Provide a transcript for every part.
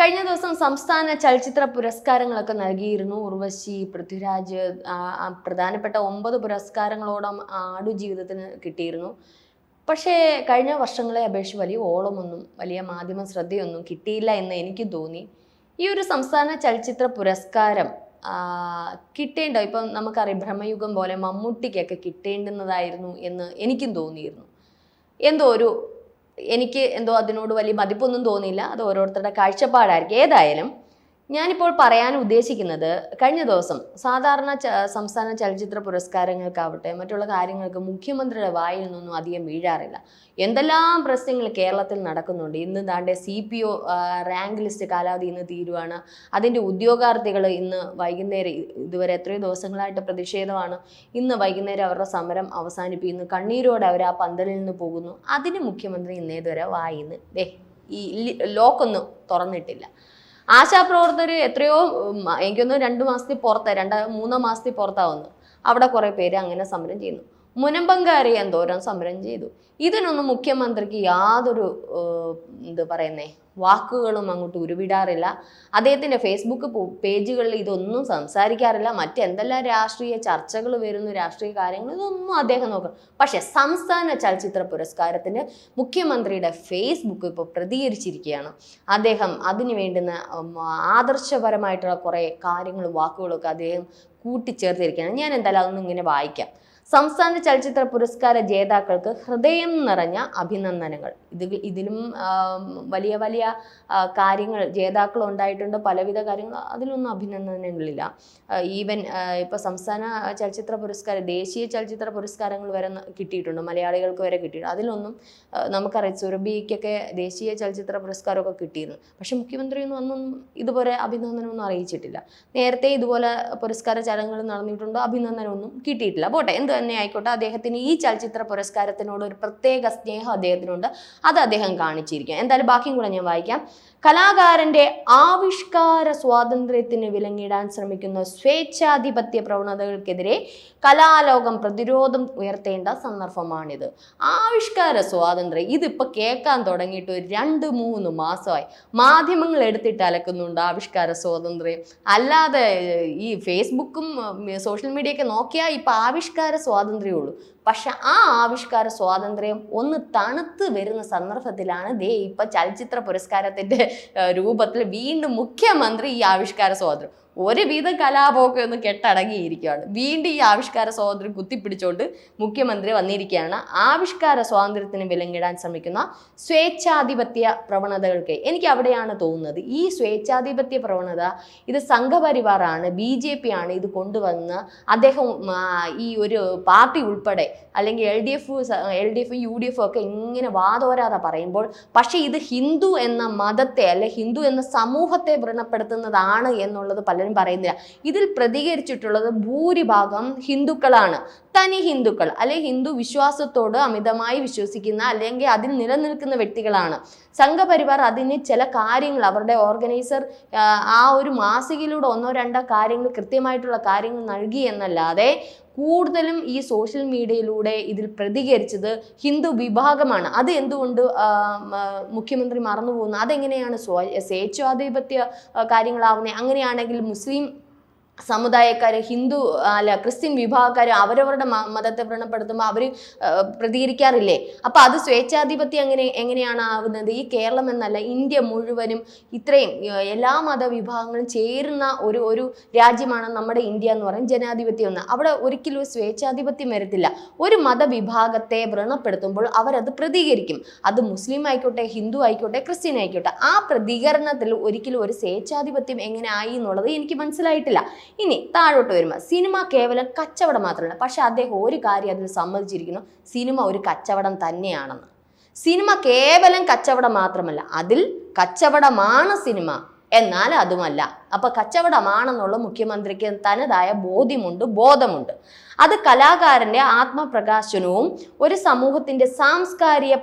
കഴിഞ്ഞ ദിവസം സംസ്ഥാന ചലച്ചിത്ര പുരസ്കാരങ്ങളൊക്കെ നൽകിയിരുന്നു. ഉർവശി, പൃഥ്വിരാജ്, പ്രധാനപ്പെട്ട 9 പുരസ്കാരങ്ങളോളം ആടുജീവിതത്തിന് കിട്ടിയിരുന്നു. പക്ഷേ കഴിഞ്ഞ വർഷങ്ങളെ അപേക്ഷിച്ച് വലിയ ഓളമൊന്നും വലിയ മാധ്യമ ശ്രദ്ധയൊന്നും കിട്ടിയില്ല എന്ന് എനിക്ക് തോന്നി. ഈ ഒരു സംസ്ഥാന ചലച്ചിത്ര പുരസ്കാരം കിട്ടേണ്ട, ഇപ്പം നമുക്കറിയാം ബ്രഹ്മയുഗം പോലെ മമ്മൂട്ടിക്കൊക്കെ കിട്ടേണ്ടുന്നതായിരുന്നു എന്ന് എനിക്കും തോന്നിയിരുന്നു. എനിക്ക് അതിനോട് വലിയ മതിപ്പൊന്നും തോന്നിയില്ല. അത് ഓരോരുത്തരുടെ കാഴ്ചപ്പാടായിരിക്കും. ഏതായാലും ഞാനിപ്പോൾ പറയാൻ ഉദ്ദേശിക്കുന്നത്, കഴിഞ്ഞ ദിവസം സാധാരണ സംസ്ഥാന ചലച്ചിത്ര പുരസ്കാരങ്ങൾക്കാവട്ടെ മറ്റുള്ള കാര്യങ്ങൾക്ക് മുഖ്യമന്ത്രിയുടെ വായിൽ നിന്നൊന്നും അധികം വീഴാറില്ല. എന്തെല്ലാം പ്രശ്നങ്ങൾ കേരളത്തിൽ നടക്കുന്നുണ്ട്. ഇന്ന് ദാണ്ടെ CPO റാങ്ക് ലിസ്റ്റ് കാലാവധി ഇന്ന് തീരുവാണ്. അതിൻ്റെ ഉദ്യോഗാർത്ഥികൾ ഇന്ന് വൈകുന്നേരം, ഇതുവരെ എത്രയോ ദിവസങ്ങളായിട്ട് പ്രതിഷേധമാണ്, ഇന്ന് വൈകുന്നേരം അവരുടെ സമരം അവസാനിപ്പിക്കുന്നു. കണ്ണീരോടെ അവർ ആ പന്തലിൽ നിന്ന് പോകുന്നു. അതിന് മുഖ്യമന്ത്രി ഇന്നേതുവരെ വായിന്ന് ഈ ലോക്കൊന്നും തുറന്നിട്ടില്ല. ആശാപ്രവർത്തകർ എത്രയോ, എനിക്കൊന്ന് 2 മാസത്തിൽ പുറത്ത് 2-3 മാസത്തിൽ പുറത്താവുന്നു. അവിടെ കുറേ പേര് അങ്ങനെ സമരം ചെയ്യുന്നു. മുനമ്പങ്കാരി എന്തോരം സമരം ചെയ്തു. ഇതിനൊന്നും മുഖ്യമന്ത്രിക്ക് യാതൊരു വാക്കുകളും അങ്ങോട്ട് ഉരുവിടാറില്ല. അദ്ദേഹത്തിൻ്റെ ഫേസ്ബുക്ക് പേജുകളിൽ ഇതൊന്നും സംസാരിക്കാറില്ല. മറ്റെന്തെല്ലാം രാഷ്ട്രീയ ചർച്ചകൾ വരുന്നു, രാഷ്ട്രീയ കാര്യങ്ങൾ, ഇതൊന്നും അദ്ദേഹം നോക്കണം. പക്ഷെ സംസ്ഥാന ചലച്ചിത്ര പുരസ്കാരത്തിന് മുഖ്യമന്ത്രിയുടെ ഫേസ്ബുക്ക് ഇപ്പോൾ പ്രതികരിച്ചിരിക്കുകയാണ്. അദ്ദേഹം അതിന് വേണ്ടുന്ന ആദർശപരമായിട്ടുള്ള കുറേ കാര്യങ്ങളും വാക്കുകളൊക്കെ അദ്ദേഹം കൂട്ടിച്ചേർത്തിരിക്കുകയാണ്. ഞാൻ എന്തായാലും അതൊന്നും ഇങ്ങനെ വായിക്കാം. സംസ്ഥാന ചലച്ചിത്ര പുരസ്കാര ജേതാക്കൾക്ക് ഹൃദയം നിറഞ്ഞ അഭിനന്ദനങ്ങൾ. ഇതിലും വലിയ വലിയ കാര്യങ്ങൾ ജേതാക്കൾ ഉണ്ടായിട്ടുണ്ട്, പലവിധ കാര്യങ്ങൾ. അതിലൊന്നും അഭിനന്ദനങ്ങളില്ല. ഈവൻ ഇപ്പോൾ സംസ്ഥാന ചലച്ചിത്ര പുരസ്കാരം, ദേശീയ ചലച്ചിത്ര പുരസ്കാരങ്ങൾ വരെ കിട്ടിയിട്ടുണ്ട്, മലയാളികൾക്ക് വരെ കിട്ടിയിട്ടുണ്ട്. അതിലൊന്നും നമുക്കറിയാം സുരഭിക്കൊക്കെ ദേശീയ ചലച്ചിത്ര പുരസ്കാരമൊക്കെ കിട്ടിയിരുന്നു. പക്ഷെ മുഖ്യമന്ത്രിയൊന്നും അന്നും ഇതുപോലെ അഭിനന്ദനമൊന്നും അറിയിച്ചിട്ടില്ല. നേരത്തെ ഇതുപോലെ പുരസ്കാര ചടങ്ങുകൾ നടന്നിട്ടുണ്ടോ, അഭിനന്ദനമൊന്നും കിട്ടിയിട്ടില്ല. പോട്ടെ, എന്ത് തന്നെ ആയിക്കോട്ടെ, അദ്ദേഹത്തിന് ഈ ചലച്ചിത്ര പുരസ്കാരത്തിനോട് ഒരു പ്രത്യേക സ്നേഹം അദ്ദേഹത്തിനുണ്ട്. അത് അദ്ദേഹം കാണിച്ചിരിക്കും. എന്തായാലും ബാക്കിയും കൂടെ ഞാൻ വായിക്കാം. കലാകാരന്റെ ആവിഷ്കാര സ്വാതന്ത്ര്യത്തിന് വിലങ്ങിടാൻ ശ്രമിക്കുന്ന സ്വേച്ഛാധിപത്യ പ്രവണതകൾക്കെതിരെ കലാലോകം പ്രതിരോധം ഉയർത്തേണ്ട സന്ദർഭമാണിത്. ആവിഷ്കാര സ്വാതന്ത്ര്യം ഇതിപ്പോൾ കേൾക്കാൻ തുടങ്ങിയിട്ട് 2-3 മാസമായി. മാധ്യമങ്ങൾ എടുത്തിട്ട് അലക്കുന്നുണ്ട് ആവിഷ്കാര സ്വാതന്ത്ര്യം. അല്ലാതെ ഈ ഫേസ്ബുക്കും സോഷ്യൽ മീഡിയയൊക്കെ നോക്കിയാൽ ഇപ്പം ആവിഷ്കാര സ്വാതന്ത്ര്യമേ ഉള്ളൂ. പക്ഷെ ആ ആവിഷ്കാര സ്വാതന്ത്ര്യം ഒന്ന് തണുത്ത് വരുന്ന സന്ദർഭത്തിലാണ് ഇപ്പം ചലച്ചിത്ര പുരസ്കാരത്തിൻ്റെ രൂപത്തിൽ വീണ്ടും മുഖ്യമന്ത്രി ഈ ആവിഷ്കാര സ്വാതന്ത്ര്യം ഒരുവിധ കലാപമൊക്കെ ഒന്ന് കെട്ടടങ്ങിയിരിക്കുകയാണ്. വീണ്ടും ഈ ആവിഷ്കാര സ്വാതന്ത്ര്യം കുത്തിപ്പിടിച്ചുകൊണ്ട് മുഖ്യമന്ത്രി വന്നിരിക്കുകയാണ്. ആവിഷ്കാര സ്വാതന്ത്ര്യത്തിന് വിലങ്ങിടാൻ ശ്രമിക്കുന്ന സ്വേച്ഛാധിപത്യ പ്രവണതകൾക്ക് എനിക്ക് അവിടെയാണ് തോന്നുന്നത്. ഈ സ്വേച്ഛാധിപത്യ പ്രവണത ഇത് സംഘപരിവാറാണ്, BJP ആണ് ഇത് കൊണ്ടുവന്ന് അദ്ദേഹം ഈ ഒരു പാർട്ടി ഉൾപ്പെടെ അല്ലെങ്കിൽ LDF, UDF ഒക്കെ ഇങ്ങനെ വാതോരാതെ പറയുമ്പോൾ, പക്ഷേ ഇത് ഹിന്ദു എന്ന മതത്തെ അല്ലെ ഹിന്ദു എന്ന സമൂഹത്തെ വ്രണപ്പെടുത്തുന്നതാണ് എന്നുള്ളത് പലരും പറയുന്നില്ല. ഇതിൽ പ്രതികരിച്ചിട്ടുള്ളത് ഭൂരിഭാഗം ഹിന്ദുക്കളാണ്, തനി ഹിന്ദുക്കൾ അല്ലെ ഹിന്ദു വിശ്വാസത്തോട് അമിതമായി വിശ്വസിക്കുന്ന അല്ലെങ്കിൽ അതിൽ നിലനിൽക്കുന്ന വ്യക്തികളാണ്. സംഘപരിവാർ അതിന് ചില കാര്യങ്ങൾ അവരുടെ ഓർഗനൈസർ ആ ഒരു മാസികയിലൂടെ 1-2 കാര്യങ്ങൾ കൃത്യമായിട്ടുള്ള കാര്യങ്ങൾ നൽകി എന്നല്ലാതെ കൂടുതലും ഈ സോഷ്യൽ മീഡിയയിലൂടെ ഇതിൽ പ്രതികരിച്ചത് ഹിന്ദു വിഭാഗമാണ്. അത് എന്തുകൊണ്ട് മുഖ്യമന്ത്രി മറന്നു പോകുന്നു? അതെങ്ങനെയാണ് സ്വേച്ഛാധിപത്യ കാര്യങ്ങളാവുന്നത്? അങ്ങനെയാണെങ്കിൽ മുസ്ലിം സമുദായക്കാർ, ഹിന്ദു ക്രിസ്ത്യൻ വിഭാഗക്കാർ അവരവരുടെ മതത്തെ വ്രണപ്പെടുത്തുമ്പോൾ അവർ പ്രതികരിക്കാറില്ലേ? അപ്പം അത് സ്വേച്ഛാധിപത്യം എങ്ങനെയാണ് ആവുന്നത്? ഈ കേരളം എന്നല്ല, ഇന്ത്യ മുഴുവനും ഇത്രയും എല്ലാ മതവിഭാഗങ്ങളും ചേരുന്ന ഒരു രാജ്യമാണ് നമ്മുടെ ഇന്ത്യ എന്ന് പറയും, ജനാധിപത്യം എന്ന്. അവിടെ ഒരിക്കലും സ്വേച്ഛാധിപത്യം വരത്തില്ല. ഒരു മതവിഭാഗത്തെ വ്രണപ്പെടുത്തുമ്പോൾ അവരത് പ്രതികരിക്കും. അത് മുസ്ലിം ആയിക്കോട്ടെ, ഹിന്ദു ആയിക്കോട്ടെ, ക്രിസ്ത്യൻ ആയിക്കോട്ടെ. ആ പ്രതികരണത്തിൽ ഒരിക്കലും ഒരു സ്വേച്ഛാധിപത്യം എങ്ങനെ ആയി എന്നുള്ളത് എനിക്ക് മനസ്സിലായിട്ടില്ല. ഇനി താഴോട്ട് വരുമ്പോൾ സിനിമ കേവലം കച്ചവടം മാത്രമല്ല. പക്ഷെ അദ്ദേഹം ഒരു കാര്യം അതിൽ സമ്മതിച്ചിരിക്കുന്നു, സിനിമ ഒരു കച്ചവടം തന്നെയാണെന്ന്. സിനിമ കേവലം കച്ചവടം മാത്രമല്ല, അതിൽ കച്ചവടമാണ് സിനിമ, എന്നാൽ അതുമല്ല. അപ്പൊ കച്ചവടമാണെന്നുള്ള മുഖ്യമന്ത്രിക്ക് തനതായ ബോധമുണ്ട്. അത് കലാകാരന്റെ ആത്മപ്രകാശനവും ഒരു സമൂഹത്തിന്റെ സാംസ്കാരിക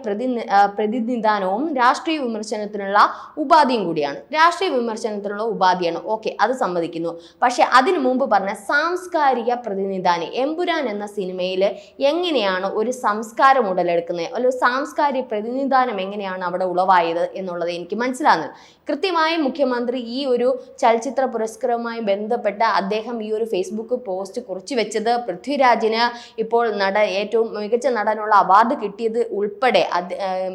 പ്രതിനിധാനവും രാഷ്ട്രീയ വിമർശനത്തിനുള്ള ഉപാധിയും കൂടിയാണ്. രാഷ്ട്രീയ വിമർശനത്തിനുള്ള ഉപാധിയാണ്, ഓക്കെ, അത് സമ്മതിക്കുന്നു. പക്ഷെ അതിനു മുമ്പ് പറഞ്ഞ സാംസ്കാരിക പ്രതിനിധാനം, എമ്പുരാൻ എന്ന സിനിമയിൽ എങ്ങനെയാണ് ഒരു സംസ്കാരം ഉടലെടുക്കുന്നത്, ഒരു സാംസ്കാരിക പ്രതിനിധാനം എങ്ങനെയാണ് അവിടെ ഉളവായത് എന്നുള്ളത് എനിക്ക് മനസ്സിലാകുന്നത്. കൃത്യമായി മുഖ്യമന്ത്രി ഈ ഒരു ചലച്ചിത്ര പുരസ്കാരവുമായി ബന്ധപ്പെട്ട് അദ്ദേഹം ഈ ഒരു ഫേസ്ബുക്ക് പോസ്റ്റ് കുറിച്ചു വെച്ചത് പൃഥ്വിരാജിന് ഇപ്പോൾ ഏറ്റവും മികച്ച നടനുള്ള അവാർഡ് കിട്ടിയത് ഉൾപ്പെടെ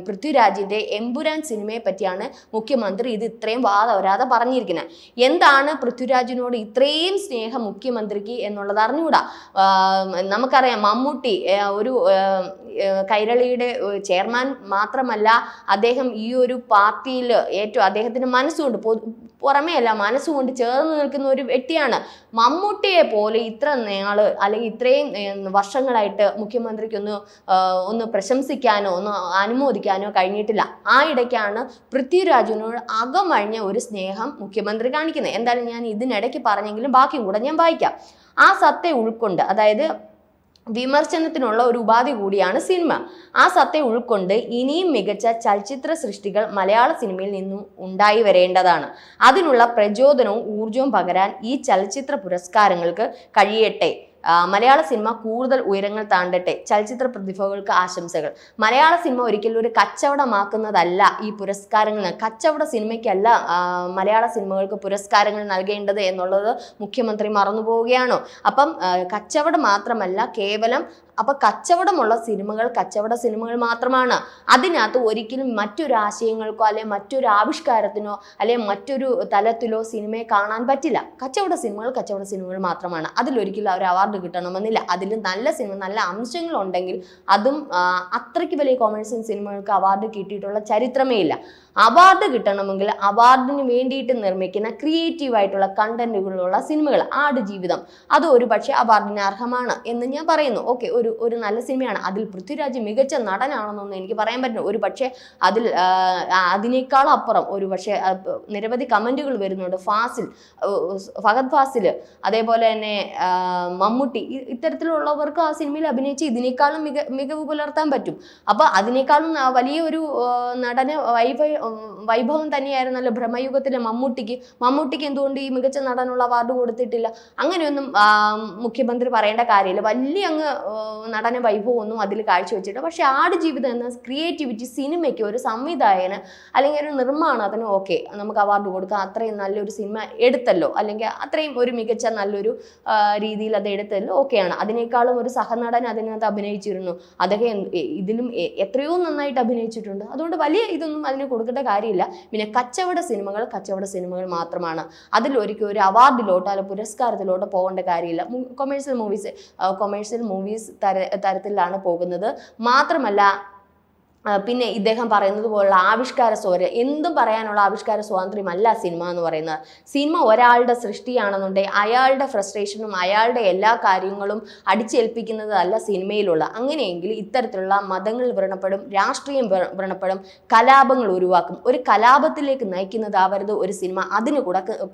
പൃഥ്വിരാജിന്റെ എമ്പുരാൻ സിനിമയെ പറ്റിയാണ് മുഖ്യമന്ത്രി ഇത് ഇത്രയും വാദവരാതെ പറഞ്ഞിരിക്കുന്നത്. എന്താണ് പൃഥ്വിരാജിനോട് ഇത്രയും സ്നേഹം മുഖ്യമന്ത്രിക്ക് എന്നുള്ളത് അറിഞ്ഞുകൂടാ. നമുക്കറിയാം, മമ്മൂട്ടി ഒരു കൈരളിയുടെ ചെയർമാൻ മാത്രമല്ല, അദ്ദേഹം ഈ ഒരു പാർട്ടിയിൽ ഏറ്റവും അദ്ദേഹത്തിന്റെ മനസ്സുകൊണ്ട്, പുറമേ അല്ല മനസ്സുകൊണ്ട് ചേർന്ന് നിൽക്കുന്ന ഒരു വ്യക്തിയാണ്. മമ്മൂട്ടിയെ പോലെ ഇത്ര നാള് അല്ലെങ്കിൽ ഇത്രയും വർഷങ്ങളായിട്ട് മുഖ്യമന്ത്രിക്ക് ഒന്ന് പ്രശംസിക്കാനോ ഒന്ന് അനുമോദിക്കാനോ കഴിഞ്ഞിട്ടില്ല. ആ ഇടയ്ക്കാണ് പൃഥ്വിരാജിനോട് അകമഴിഞ്ഞ ഒരു സ്നേഹം മുഖ്യമന്ത്രി കാണിക്കുന്നത്. എന്തായാലും ഞാൻ ഇതിനിടയ്ക്ക് പറഞ്ഞെങ്കിലും ബാക്കിയും കൂടെ ഞാൻ വായിക്കാം. ആ സത്തെ ഉൾക്കൊണ്ട്, അതായത് വിമർശനത്തിനുള്ള ഒരു ഉപാധി കൂടിയാണ് സിനിമ. ആ സത്തെ ഉൾക്കൊണ്ട് ഇനിയും മികച്ച ചലച്ചിത്ര സൃഷ്ടികൾ മലയാള സിനിമയിൽ നിന്നും ഉണ്ടായി വരേണ്ടതാണ്. അതിനുള്ള പ്രചോദനവും ഊർജവും പകരാൻ ഈ ചലച്ചിത്ര പുരസ്കാരങ്ങൾക്ക് കഴിയട്ടെ. മലയാള സിനിമ കൂടുതൽ ഉയരങ്ങൾ താണ്ടട്ടെ. ചലച്ചിത്ര പ്രതിഭകൾക്ക് ആശംസകൾ. മലയാള സിനിമ ഒരിക്കലും ഒരു കച്ചവടമാക്കുന്നതല്ല ഈ പുരസ്കാരങ്ങൾ. കച്ചവട സിനിമയ്ക്കല്ല മലയാള സിനിമകൾക്ക് പുരസ്കാരങ്ങൾ നൽകേണ്ടത് എന്നുള്ളത് മുഖ്യമന്ത്രി മറന്നു പോവുകയാണോ? അപ്പം കച്ചവടം മാത്രമല്ല, കേവലം അപ്പൊ കച്ചവടമുള്ള സിനിമകൾ കച്ചവട സിനിമകൾ മാത്രമാണ്. അതിനകത്ത് ഒരിക്കലും മറ്റൊരു ആശയങ്ങൾക്കോ അല്ലെങ്കിൽ മറ്റൊരു ആവിഷ്കാരത്തിനോ അല്ലെങ്കിൽ മറ്റൊരു തലത്തിലോ സിനിമയെ കാണാൻ പറ്റില്ല. കച്ചവട സിനിമകൾ മാത്രമാണ്. അതിലൊരിക്കലും ഒരു അവാർഡ് കിട്ടണമെന്നില്ല. അതിൽ നല്ല സിനിമ, നല്ല അംശങ്ങൾ ഉണ്ടെങ്കിൽ അതും അത്രയ്ക്ക് വലിയ കൊമേഴ്സ്യൽ സിനിമകൾക്ക് അവാർഡ് കിട്ടിയിട്ടുള്ള ചരിത്രമേ ഇല്ല. അവാർഡ് കിട്ടണമെങ്കിൽ അവാർഡിന് വേണ്ടിയിട്ട് നിർമ്മിക്കുന്ന ക്രിയേറ്റീവായിട്ടുള്ള കണ്ടന്റുകളുള്ള സിനിമകൾ, ആടുജീവിതം, അത് ഒരു പക്ഷേ അവാർഡിന് അർഹമാണ് എന്ന് ഞാൻ പറയുന്നു. ഓക്കെ, ഒരു നല്ല സിനിമയാണ്. അതിൽ പൃഥ്വിരാജ് മികച്ച നടനാണെന്നൊന്നും എനിക്ക് പറയാൻ പറ്റില്ല. ഒരു പക്ഷേ അതിനേക്കാളും അപ്പുറം ഒരു പക്ഷേ നിരവധി കമന്റുകൾ വരുന്നുണ്ട്. ഫഹദ് ഫാസിൽ, അതേപോലെ തന്നെ മമ്മൂട്ടി, ഇത്തരത്തിലുള്ളവർക്ക് ആ സിനിമയിൽ അഭിനയിച്ച് ഇതിനേക്കാളും മികവ് പുലർത്താൻ പറ്റും. അപ്പൊ അതിനേക്കാളും വലിയൊരു നടന വൈഭവം തന്നെയായിരുന്നല്ലോ ബ്രഹ്മയുഗത്തിലെ മമ്മൂട്ടിക്ക് എന്തുകൊണ്ട് ഈ മികച്ച നടനുള്ള അവാർഡ് കൊടുത്തിട്ടില്ല? അങ്ങനെയൊന്നും മുഖ്യമന്ത്രി പറയേണ്ട കാര്യമില്ല. വലിയ അങ്ങ് നടന വൈഭവം ഒന്നും അതിൽ കാഴ്ചവെച്ചിട്ട്. പക്ഷെ ആടുജീവിതം എന്ന ക്രിയേറ്റിവിറ്റി സിനിമയ്ക്ക്, ഒരു സംവിധായകന് അല്ലെങ്കിൽ ഒരു നിർമ്മാണത്തിന് ഓക്കെ നമുക്ക് അവാർഡ് കൊടുക്കാം. അത്രയും നല്ലൊരു സിനിമ എടുത്തല്ലോ, അല്ലെങ്കിൽ അത്രയും ഒരു മികച്ച നല്ലൊരു രീതിയിൽ അത് എടുത്തല്ലോ, ഓക്കെയാണ്. അതിനേക്കാളും ഒരു സഹനടൻ അതിനകത്ത് അഭിനയിച്ചിരുന്നു. അതൊക്കെ ഇതിലും എത്രയോ നന്നായിട്ട് അഭിനയിച്ചിട്ടുണ്ട്. അതുകൊണ്ട് വലിയ ഇതൊന്നും അതിന് കൊടുക്കേണ്ട കാര്യമില്ല. പിന്നെ കച്ചവട സിനിമകൾ മാത്രമാണ്. അതിലൊരിക്കലും ഒരു അവാർഡിലോട്ടോ അല്ല പുരസ്കാരത്തിലോട്ടോ പോകേണ്ട കാര്യമില്ല. കൊമേഴ്സ്യൽ മൂവീസ് തരത്തിലാണ് പോകുന്നത്. മാത്രമല്ല, പിന്നെ ഇദ്ദേഹം പറയുന്നത് പോലുള്ള ആവിഷ്കാര സ്വാതന്ത്ര്യം, എന്തും പറയാനുള്ള ആവിഷ്കാര സ്വാതന്ത്ര്യമല്ല സിനിമ എന്ന് പറയുന്നത്. സിനിമ ഒരാളുടെ സൃഷ്ടിയാണെന്നുണ്ടെങ്കിൽ അയാളുടെ ഫ്രസ്ട്രേഷനും അയാളുടെ എല്ലാ കാര്യങ്ങളും അടിച്ചേൽപ്പിക്കുന്നതല്ല സിനിമയിലുള്ള. അങ്ങനെയെങ്കിൽ ഇത്തരത്തിലുള്ള മതങ്ങൾ വ്രണപ്പെടും, രാഷ്ട്രീയം വ്രണപ്പെടും, കലാപങ്ങൾ ഉരുവാക്കും. ഒരു കലാപത്തിലേക്ക് നയിക്കുന്നതാവരുത് ഒരു സിനിമ, അതിന്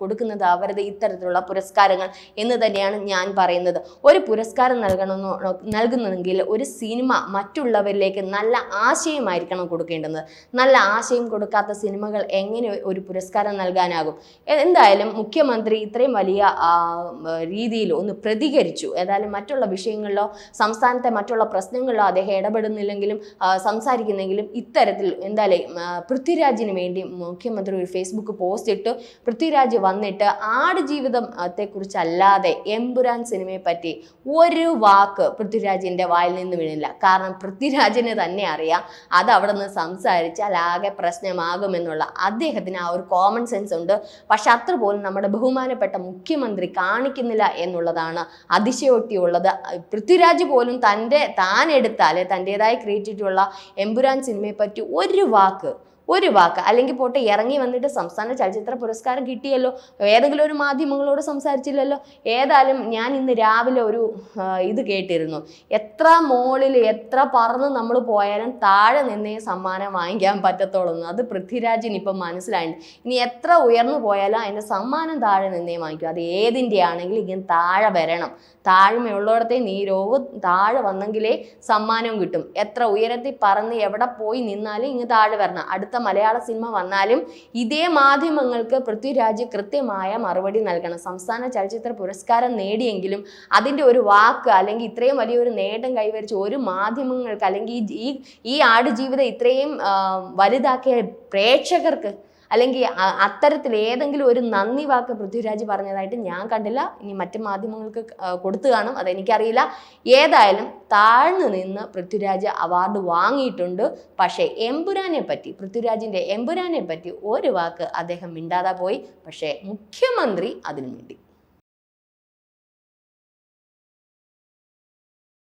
കൊടുക്കുന്നതാവരുത് ഇത്തരത്തിലുള്ള പുരസ്കാരങ്ങൾ എന്ന് തന്നെയാണ് ഞാൻ പറയുന്നത്. ഒരു പുരസ്കാരം നൽകുന്നെങ്കിൽ ഒരു സിനിമ മറ്റുള്ളവരിലേക്ക് നല്ല ആശയം ആയിരിക്കണം കൊടുക്കേണ്ടത്. നല്ല ആശയം കൊടുക്കാത്ത സിനിമകൾ എങ്ങനെ ഒരു പുരസ്കാരം നൽകാനാകും? എന്തായാലും മുഖ്യമന്ത്രി ഇത്രയും വലിയ രീതിയിൽ ഒന്ന് പ്രതികരിച്ചു. ഏതായാലും മറ്റുള്ള വിഷയങ്ങളിലോ സംസ്ഥാനത്തെ മറ്റുള്ള പ്രശ്നങ്ങളിലോ അദ്ദേഹം ഇടപെടുന്നില്ലെങ്കിലും സംസാരിക്കുന്നെങ്കിലും ഇത്തരത്തിൽ എന്തായാലും പൃഥ്വിരാജിന് വേണ്ടി മുഖ്യമന്ത്രി ഒരു ഫേസ്ബുക്ക് പോസ്റ്റ് ഇട്ടു. പൃഥ്വിരാജ് വന്നിട്ട് ആടുജീവിതത്തെ കുറിച്ചല്ലാതെ എമ്പുരാൻ സിനിമയെ പറ്റി ഒരു വാക്ക് പൃഥ്വിരാജിന്റെ വായിൽ നിന്ന് വീണില്ല. കാരണം പൃഥ്വിരാജിന് തന്നെ അറിയാം അത് അവിടെ നിന്ന് സംസാരിച്ചാൽ ആകെ പ്രശ്നമാകുമെന്നുള്ള അദ്ദേഹത്തിന് ആ ഒരു കോമൺ സെൻസ് ഉണ്ട്. പക്ഷെ അത്ര പോലും നമ്മുടെ ബഹുമാനപ്പെട്ട മുഖ്യമന്ത്രി കാണിക്കുന്നില്ല എന്നുള്ളതാണ് അതിശയോക്തിയുള്ളത്. പൃഥ്വിരാജ് പോലും താൻ എടുത്താൽ തൻ്റെതായ ക്രിയേറ്റിവിറ്റി ഉള്ള എമ്പുരാൻ സിനിമയെ പറ്റി ഒരു വാക്ക് ഒരു വാക്ക്, അല്ലെങ്കിൽ പോട്ടെ ഇറങ്ങി വന്നിട്ട് സംസ്ഥാന ചലച്ചിത്ര പുരസ്കാരം കിട്ടിയല്ലോ, ഏതെങ്കിലും ഒരു മാധ്യമങ്ങളോട് സംസാരിച്ചില്ലല്ലോ. ഏതായാലും ഞാൻ ഇന്ന് രാവിലെ ഒരു ഇത് കേട്ടിരുന്നു, എത്ര മോളിൽ എത്ര പറന്ന് നമ്മൾ പോയാലും താഴെ നിന്നേ സമ്മാനം വാങ്ങിക്കാൻ പറ്റത്തോളൂ. അത് പൃഥ്വിരാജിന് ഇപ്പം മനസ്സിലായിട്ടുണ്ട്. ഇനി എത്ര ഉയർന്നു പോയാലും അതിൻ്റെ സമ്മാനം താഴെ നിന്നേ വാങ്ങിക്കും. അത് ഏതിൻ്റെ ആണെങ്കിലും ഇങ്ങനെ താഴെ വരണം. താഴ്മയുള്ളിടത്തെ നീരോവ് താഴെ വന്നെങ്കിലേ സമ്മാനവും കിട്ടും. എത്ര ഉയരത്തിൽ പറന്ന് എവിടെ പോയി നിന്നാലും ഇങ്ങ് താഴെ വരണം. അടുത്ത മലയാള സിനിമ വന്നാലും ഇതേ മാധ്യമങ്ങൾക്ക് പൃഥ്വിരാജ് കൃത്യമായ മറുപടി നൽകണം. സംസ്ഥാന ചലച്ചിത്ര പുരസ്കാരം നേടിയെങ്കിലും അതിൻ്റെ ഒരു വാക്ക്, അല്ലെങ്കിൽ ഇത്രയും വലിയൊരു നേട്ടം കൈവരിച്ച ഒരു മാധ്യമങ്ങൾക്ക്, അല്ലെങ്കിൽ ഈ ആടുജീവിതം ഇത്രയും വലുതാക്കിയ പ്രേക്ഷകർക്ക്, അല്ലെങ്കിൽ അത്തരത്തിൽ ഏതെങ്കിലും ഒരു നന്ദി വാക്ക് പൃഥ്വിരാജ് പറഞ്ഞതായിട്ട് ഞാൻ കണ്ടില്ല. ഇനി മറ്റു മാധ്യമങ്ങൾക്ക് കൊടുത്തു കാണും, അതെനിക്കറിയില്ല. ഏതായാലും താഴ്ന്നു നിന്ന് പൃഥ്വിരാജ് അവാർഡ് വാങ്ങിയിട്ടുണ്ട്. പക്ഷേ പൃഥ്വിരാജിൻ്റെ എമ്പുരാനെ പറ്റി ഒരു വാക്ക് അദ്ദേഹം മിണ്ടാതെ പോയി. പക്ഷേ മുഖ്യമന്ത്രി അതിന് വേണ്ടി